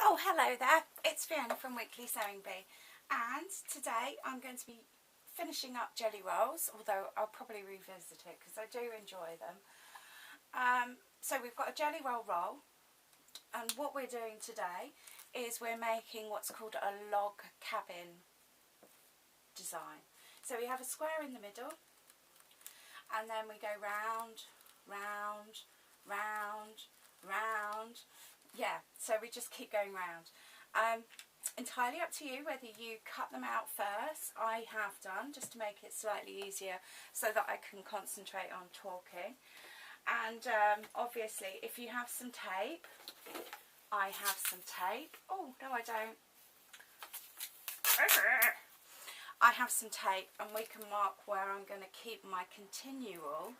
Oh, hello there, it's Fiona from Weekly Sewing Bee, and today I'm going to be finishing up jelly rolls, although I'll probably revisit it because I do enjoy them. So we've got a jelly roll, and what we're doing today is we're making what's called a log cabin design. So we have a square in the middle, and then we go round, round, round, round. Yeah, so we just keep going round. Entirely up to you whether you cut them out first. I have done, just to make it slightly easier so that I can concentrate on talking. And obviously if you have some tape, I have some tape. Oh, no I don't. I have some tape, and we can mark where I'm going to keep my continual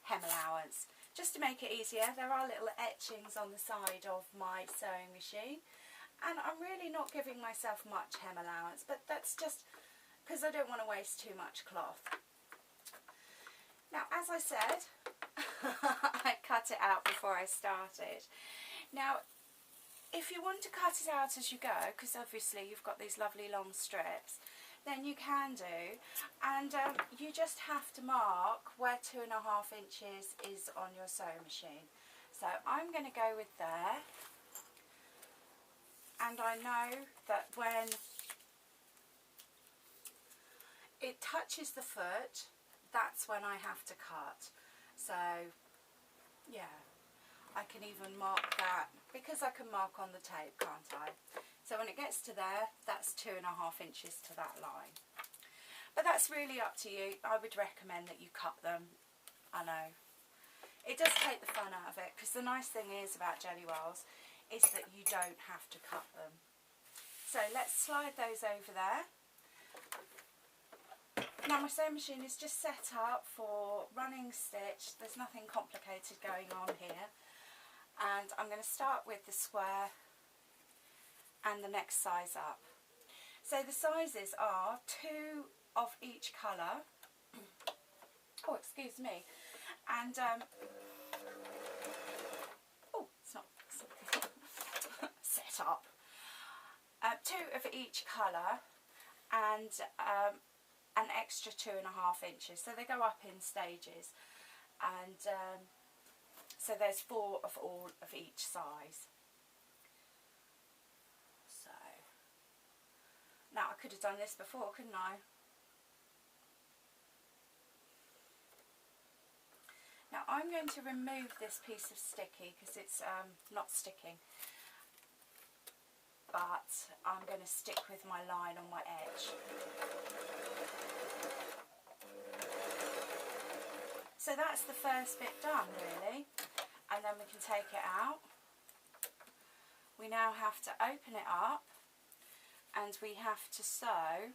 hem allowance. Just to make it easier, there are little etchings on the side of my sewing machine, and I'm really not giving myself much hem allowance, but that's just because I don't want to waste too much cloth. Now, as I said, I cut it out before I started. Now, if you want to cut it out as you go, because obviously you've got these lovely long strips, then you can do, and you just have to mark where 2.5 inches is on your sewing machine. So I'm going to go with there, and I know that when it touches the foot, that's when I have to cut. So yeah, I can even mark that, because I can mark on the tape, can't I? So when it gets to there, that's 2.5 inches to that line. But that's really up to you. I would recommend that you cut them. I know. It does take the fun out of it, because the nice thing is about jelly rolls is that you don't have to cut them. So let's slide those over there. Now my sewing machine is just set up for running stitch. There's nothing complicated going on here. And I'm going to start with the square and the next size up. So the sizes are 2 of each colour. Oh, excuse me. And oh, it's not set up. 2 of each colour, and an extra 2.5 inches. So they go up in stages, and so there's 4 of all of each size. Now I could have done this before, couldn't I? Now I'm going to remove this piece of sticky because it's not sticking, but I'm going to stick with my line on my edge. So that's the first bit done really, and then we can take it out. We now have to open it up, and we have to sew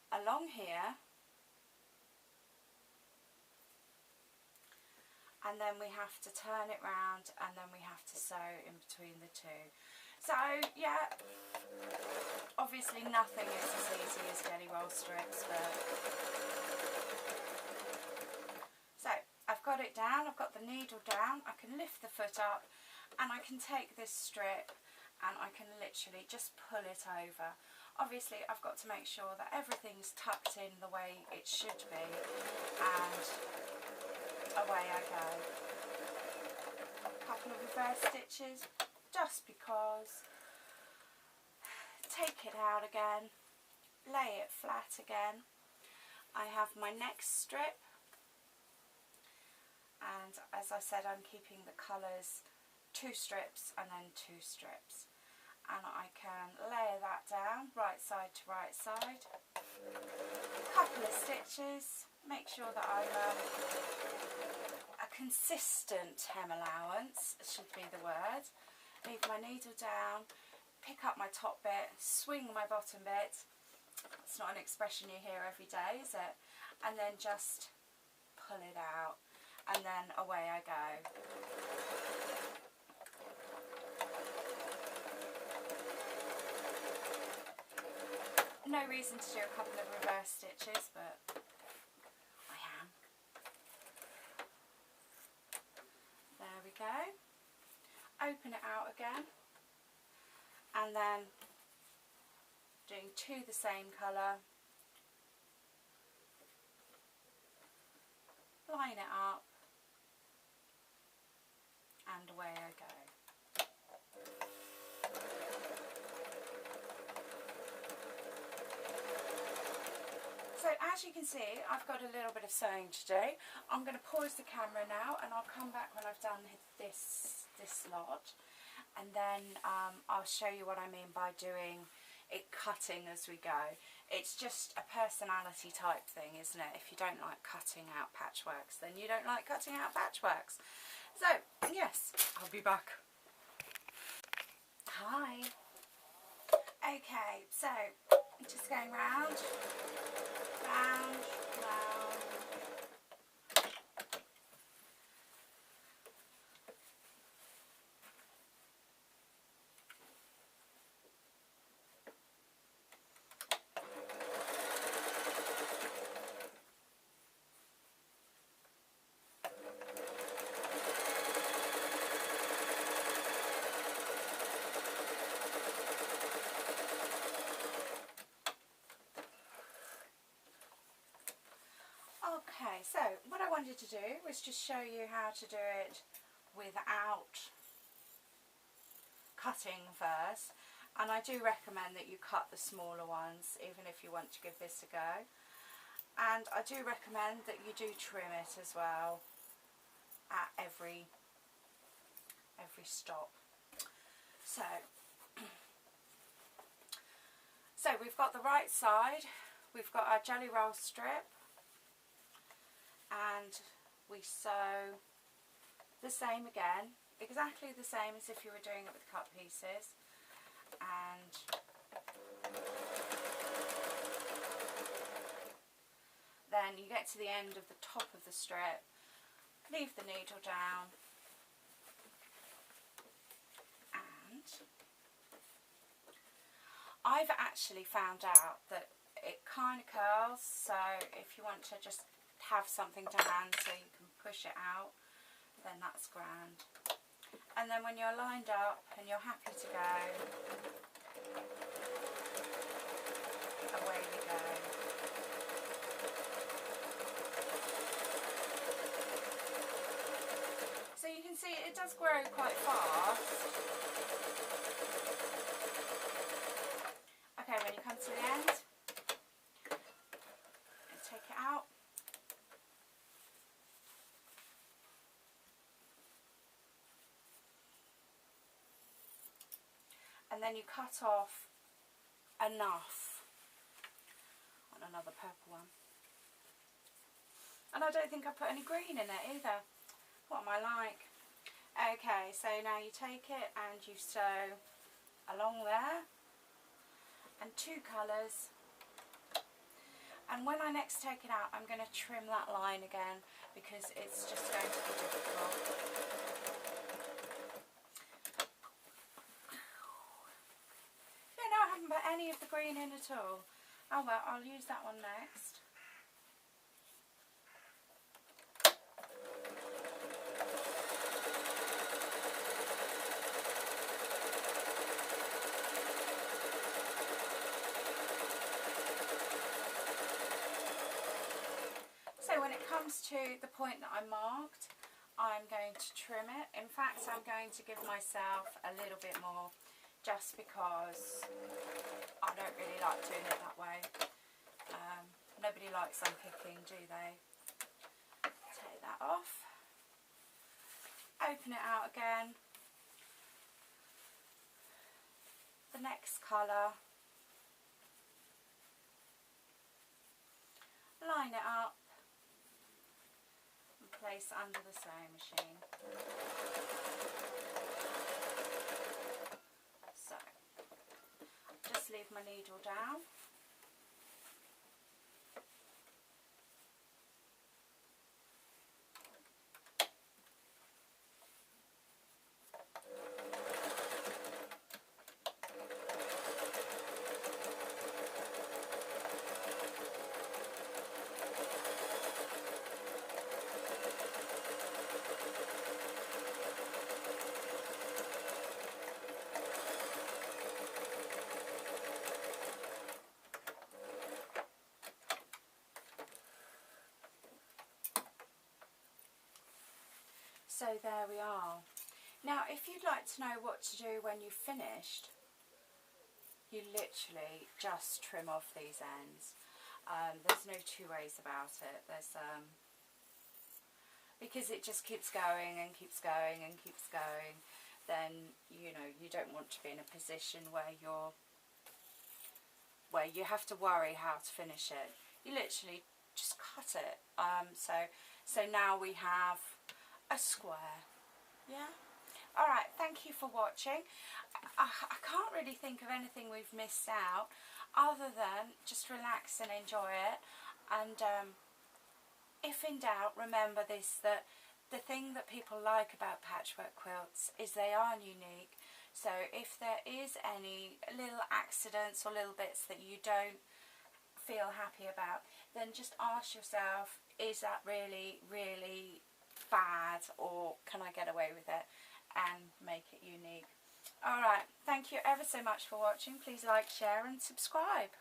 along here, and then we have to turn it round, and then we have to sew in between the two. So yeah, obviously nothing is as easy as jelly roll strips, but so I've got it down, I've got the needle down, I can lift the foot up, and I can take this strip and I can literally just pull it over. Obviously I've got to make sure that everything's tucked in the way it should be, and away I go. A couple of reverse stitches just because. Take it out again, lay it flat again. I have my next strip, and as I said, I'm keeping the colours 2 strips and then 2 strips, and I can layer that down right side to right side. A couple of stitches, make sure that I'm a consistent hem allowance should be the word. Leave my needle down, pick up my top bit, swing my bottom bit. It's not an expression you hear every day, is it? And then just pull it out, and then away I go. No reason to do a couple of reverse stitches, but I am. There we go. open it out again, and then doing 2 the same colour, line it up, and away I go. So as you can see, I've got a little bit of sewing to do. I'm going to pause the camera now, and I'll come back when I've done this lot, and then I'll show you what I mean by doing it cutting as we go. It's just a personality type thing, isn't it? If you don't like cutting out patchworks, then you don't like cutting out patchworks. So yes, I'll be back. Hi. Okay, so just going round, round, round. Okay, so what I wanted to do was just show you how to do it without cutting first, and I do recommend that you cut the smaller ones even if you want to give this a go, and I do recommend that you do trim it as well at every stop. So we've got the right side, we've got our jelly roll strip, and we sew the same again, exactly the same as if you were doing it with cut pieces, and then you get to the end of the top of the strip, leave the needle down, and I've actually found out that it kind of curls, so if you want to just have something to hand so you can push it out, then that's grand. And then when you're lined up and you're happy to go, away we go. So you can see it does grow quite fast. Okay, when you come to the end, take it out. And then you cut off enough on another purple one. And I don't think I put any green in it either. What am I like? Okay, so now you take it and you sew along there, and 2 colours. And when I next take it out, I'm going to trim that line again because it's just going to be difficult. Put any of the green in at all. Oh well, I'll use that one next. So when it comes to the point that I marked, I'm going to trim it. In fact, I'm going to give myself a little bit more, just because I don't really like doing it that way. Nobody likes unpicking, do they? Take that off. Open it out again. The next colour. Line it up. And place under the sewing machine. Just leave my needle down. So there we are. Now if you'd like to know what to do when you've finished, you literally just trim off these ends. There's no two ways about it. There's because it just keeps going and keeps going and keeps going, then you know you don't want to be in a position where you have to worry how to finish it. You literally just cut it. So now we have a square. Yeah. Alright, thank you for watching. I can't really think of anything we've missed out other than just relax and enjoy it. And if in doubt, remember this, that the thing that people like about patchwork quilts is they are unique. So if there is any little accidents or little bits that you don't feel happy about, then just ask yourself, is that really, really bad, or can I get away with it, and make it unique. Alright, thank you ever so much for watching. Please like, share and subscribe.